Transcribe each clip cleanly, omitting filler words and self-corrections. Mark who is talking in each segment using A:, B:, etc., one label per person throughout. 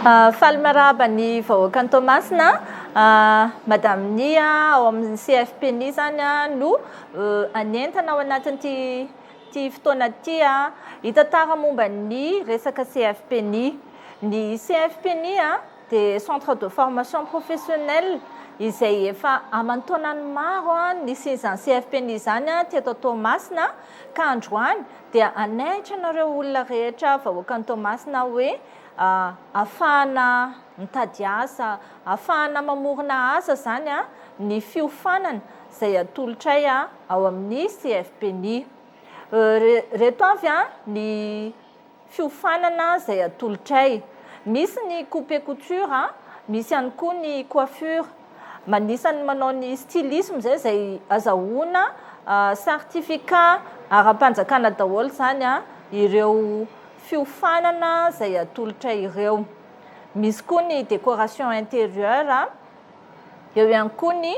A: Faly maraba ny vahoaka ny Toamasina Madame Nia ao amin'ny CFPNI zany no anentana ao anatin'ity fotoana ity hitantara momba ny resaka CFPNI. Ny CFPNI dia centre de formation professionnelle izay efa aman-taonany maro ny sinzany CFPNI zany teto Toamasina ka androany dia anaitra anareo olona rehetra vahoaka ny Toamasina hoe afahana mitady asa, afahana mamorona asa zany ny fiofanana izay atolotray ao amin'ny CFPNI. Reto avy ny fiofanana izay atolotray. Misy ny coupe couture, misy ihany koa ny coiffure. Manisany manao ny stylisme izay azahoana certificat ara-panjakana daholo zany ireo fiofanana izay atolotra ireo. Misy koa ny décoration intérieure, eo ihany koa ny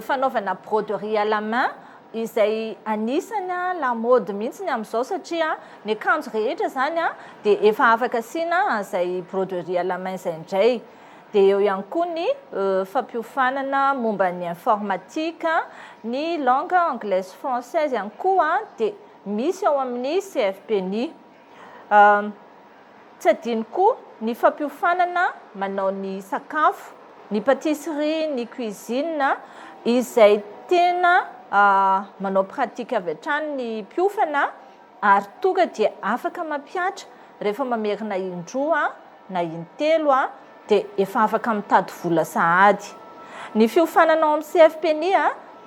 A: fanaovana broderie à la main izay anisany lamaody mihitsy amin'izao satria ny akanjo rehetra zany dia efa afaka asiana izay broderie à la main izay indray. Dia eo ihany koa ny fampiofanana momba ny informatique, ny langue anglaise française ihany koa dia misy ao amin'ny CFPNI. Tsy adino koa ny fampiofanana manao ny sakafo, ny pâtisserie, ny cuisine izay tena manao pratika avy hatrany ny mpiofana ary tonga dia afaka mampiatra rehefa mamerina indroa na intelo dia efa afaka mitady vola sahady. Ny fiofanana ao amin'ny CFPNI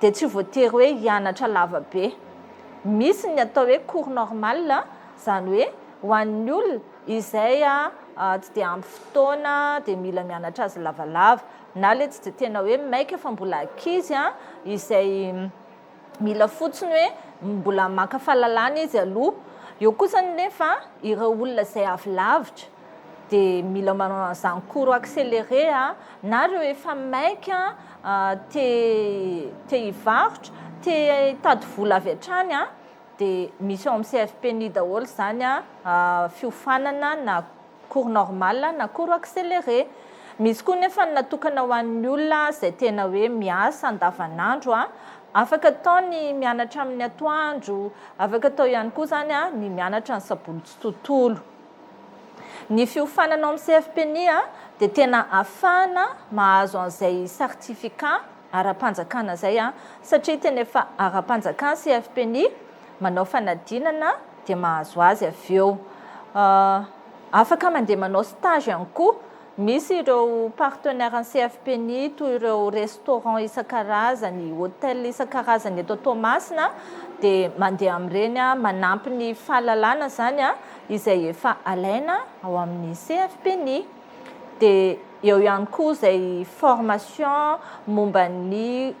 A: dia tsy voatery hoe hianatra lava be. Misy ny atao hoe cours normal, zany hoe ho an'ny olona izay tsy dia ampy fotoana dia mila mianatra azy lavalava, na le tsy dia tena hoe maika fa mbola ankizy izay mila fotsiny hoe mbola maka fahalalana izy aloha. Eo kosa nefa ireo olona izay avy lavitra dia mila manao an'izany cours accéléré na ireo efa maika te hivarotra, te hitady vola avy hatrany dia misy ao amin'ny CFPNI daholo zany fiofanana na cours normal na cours accéléré. Misy koa nefa natokana ho an'ny olona izay tena hoe miasa andavanandro, afaka atao ny mianatra amin'ny atoandro, afaka atao ihany koa zany ny mianatra ny sabotsy sy tontolo. Ny fiofanana ao amin'ny CFPNI dia tena afahana mahazo an'izay certificat ara-panjakana zay satria tena efa ara-panjakana CFPNI manao fanadinana dia mahazo azy avy eo. Afaka mandeha manao stage ihany koa. Misy ireo partenaire ny CFPNI toy ireo restaurant isan-karazany, hôtel isan-karazany eto Toamasina dia mandeha amin'ireny manampy ny fahalalana zany izay efa alaina ao amin'ny CFPNI. Dia eo ihany koa izay formation momba ny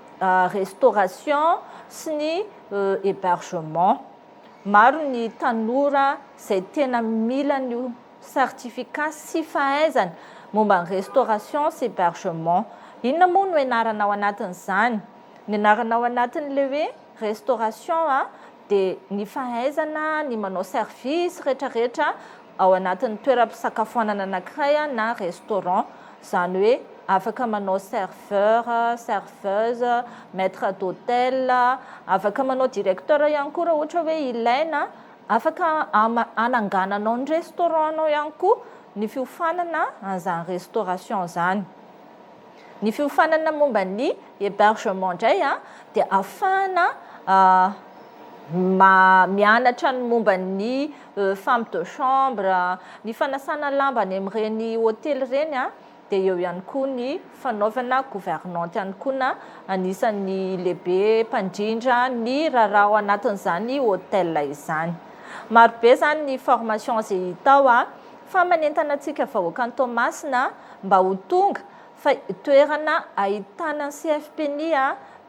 A: restauration sy ny hébergement. Maro ny tanora izay tena mila ny certificat sy fahaizana momba ny restauration sy hébergement. Inona moa no ianarana ao anatin'izany? Ny ianarana ao anatin'ilay hoe restauration dia ny fahaizana ny manao service rehetrarehetra ao anatin'ny toeram-pisakafoanana anankiray na restaurant, zany hoe afaka manao serveur, serveuse, maître d'hôtel, afaka manao directeur ihany koa raha ohatra hoe ilaina, afaka anangananao ny restaurant-nao ihany koa ny fiofanana an'izany restauration zany. Ny fiofanana momba ny hébergement indray dia afahana mianatra ny momba ny femme de chambre, ny fanasana lamba any amin'ireny hôtely ireny dia eo ihany koa ny fanaovana gouvernante ihany koa na anisan'ny lehibe mpandrindra ny raharaha ao anatin'izany hôtel izany. Marobe zany ny formation izay hitao fa manentana antsika vahoaka ny Toamasina mba ho tonga fa toerana ahitana ny CFPNI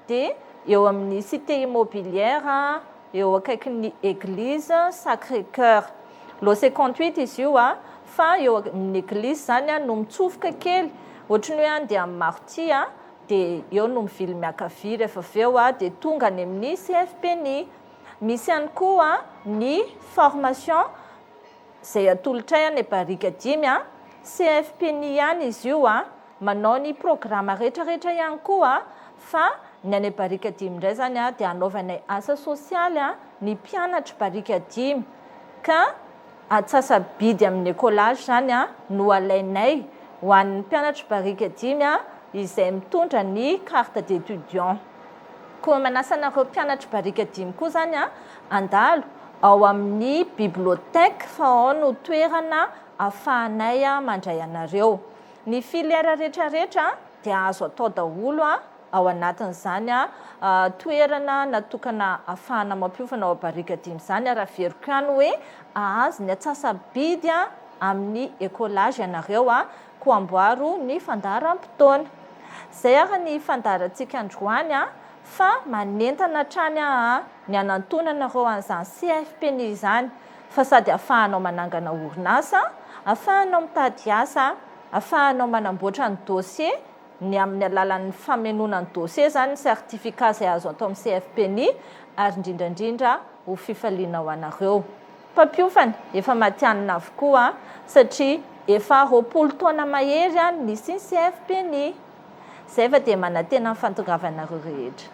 A: dia eo amin'ny cité immobilière, eo akaikin'ny église Sacré-Cœur. Lo 58 izy io fa eo amin'ny église zany no mitsofoka kely, ohatran'ny hoe andeha amin'ny Marty dia eo no mivily miakavy rehefa avy eo dia tonga any amin'ny CFPNI. Misy ihany koa ny formation izay atolotray ny barika 5 CFPNI ihany izy io manao ny programa rehetrarehetra ihany koa fa ny any barika dimy indray zany dia anaovanay asa sosialy ny mpianatra barika dimy ka atsasabidy amin'ny écolage zany no alainay ho an'ny mpianatra barika dimy izay mitondra ny carte d'étudiant. Koa manasa anareo mpianatra barika dimy koa zany andalo ao amin'ny bibliotèque fa ao no toerana ahafahanay mandray anareo. Ny filière rehetrarehetra dia azo atao daholo ao anatin'izany toerana natokana ahafahana mampiofana ao barika dimy zany raha veriko ihany hoe ahazo ny atsasabidy amin'ny écolage ianareo ko amboaro ny fandaharam-potoana. Zay ary ny fandaharantsika androany fa manentana hatrany ny anantonanareo an'izany CFPNI zany fa sady ahafahanao manangana orinasa, ahafahanao mitady asa, ahafahanao manamboatra ny dossier ny amin'ny alalan'ny famenonany dossier zany certificat izay azo atao amin'ny CFPNI ary indrindrandrindra ho fifaliana ho anareo. Mpampiofana efa matianina avokoa satria efa 20 taona mahery nisy ny CFPNI. Zay fa dia manantena ny fantongavanareo rehetra.